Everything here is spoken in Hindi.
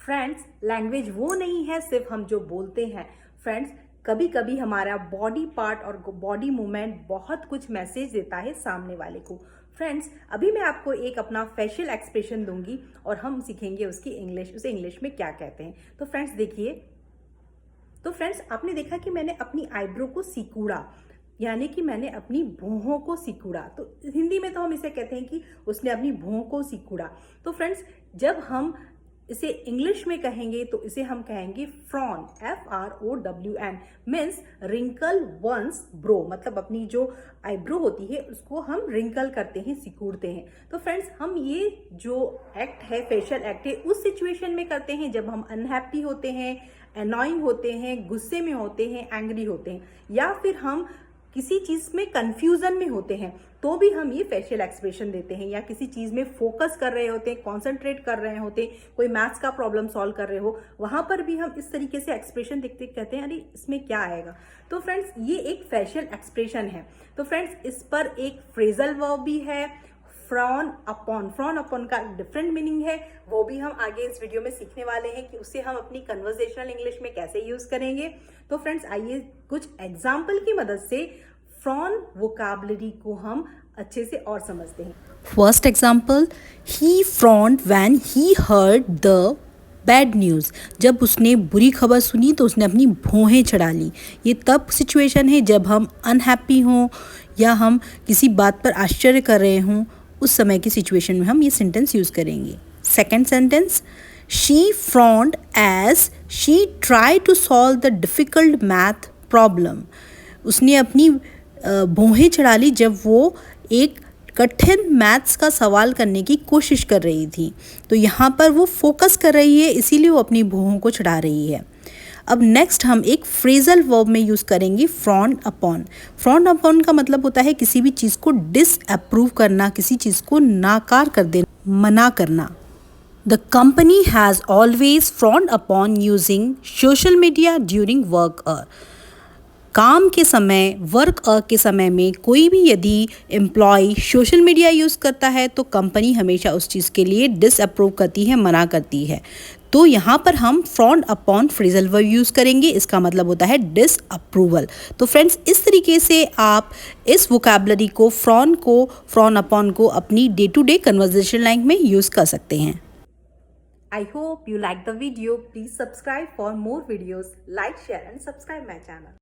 फ्रेंड्स, लैंग्वेज वो नहीं है सिर्फ हम जो बोलते हैं। फ्रेंड्स, कभी कभी हमारा बॉडी पार्ट और बॉडी मूवमेंट बहुत कुछ मैसेज देता है सामने वाले को। फ्रेंड्स, अभी मैं आपको एक अपना फेशियल एक्सप्रेशन दूंगी और हम सीखेंगे उसकी इंग्लिश, उसे इंग्लिश में क्या कहते हैं। तो फ्रेंड्स देखिए, तो फ्रेंड्स आपने देखा कि मैंने अपनी आईब्रो को सिकुड़ा, यानी कि मैंने अपनी भौहों को सिकुड़ा। तो हिंदी में तो हम इसे कहते हैं कि उसने अपनी भौहों को सिकुड़ा। तो फ्रेंड्स, जब हम इसे इंग्लिश में कहेंगे तो इसे हम कहेंगे frown, FROWN, means wrinkle one's brow, मतलब अपनी जो आईब्रो होती है उसको हम रिंकल करते हैं, सिकुड़ते हैं। तो फ्रेंड्स, हम ये जो एक्ट है, फेशियल एक्ट है, उस सिचुएशन में करते हैं जब हम अनहैप्पी होते हैं, अनॉइंग होते हैं, गुस्से में होते हैं, एंग्री होते हैं, या फिर हम किसी चीज में कंफ्यूजन में होते हैं तो भी हम ये फेशियल एक्सप्रेशन देते हैं, या किसी चीज में फोकस कर रहे होते हैं, कॉन्सेंट्रेट कर रहे होते हैं, कोई मैथ्स का प्रॉब्लम सॉल्व कर रहे हो, वहां पर भी हम इस तरीके से एक्सप्रेशन देखते कहते हैं अरे इसमें क्या आएगा। तो फ्रेंड्स, ये एक फेशियल एक्सप्रेशन है। तो फ्रेंड्स, इस पर एक फ्रेजल वर्ब भी है, फ्रॉन अपॉन। फ्रॉन अपॉन का डिफरेंट मीनिंग है, वो भी हम आगे इस वीडियो में सीखने वाले हैं कि उसे हम अपनी कन्वर्सेशनल इंग्लिश में कैसे यूज करेंगे। तो फ्रेंड्स, आइए कुछ एग्जाम्पल की मदद से फ्रॉन वोकैबुलरी को हम अच्छे से और समझते हैं। First example, he frowned when he heard the bad news. जब उसने बुरी खबर सुनी तो उसने अपनी भौहें चढ़ा ली। ये तब सिचुएशन है जब हम अनहैप्पी हों या हम किसी बात पर आश्चर्य कर रहे हों, उस समय की सिचुएशन में हम ये सेंटेंस यूज़ करेंगे। Second sentence, she frowned as she try to solve the difficult math problem. उसने अपनी भौहें चढ़ा ली जब वो एक कठिन मैथ्स का सवाल करने की कोशिश कर रही थी। तो यहाँ पर वो फोकस कर रही है, इसीलिए वो अपनी भौहों को चढ़ा रही है। अब नेक्स्ट हम एक फ्रेजल वर्ब में यूज़ करेंगे फ्रॉन अपॉन। फ्रॉन अपॉन का मतलब होता है किसी भी चीज़ को डिसअप्रूव करना, किसी चीज़ को नाकार कर देना, मना करना। The company has always frowned upon using social media during work hour. काम के समय, वर्क के समय में कोई भी यदि एम्प्लॉय सोशल मीडिया यूज़ करता है तो कंपनी हमेशा उस चीज़ के लिए डिसअप्रूव करती है, मना करती है। तो यहाँ पर हम frown upon phrasal verb use करेंगे, इसका मतलब होता है डिसअप्रूवल। तो फ्रेंड्स, इस तरीके से आप इस वोकैबुलरी को, फ्रॉन अपॉन को अपनी day to day conversation line में यूज़ कर सकते हैं। I hope you like the video. Please subscribe for more videos. Like, share and subscribe my channel.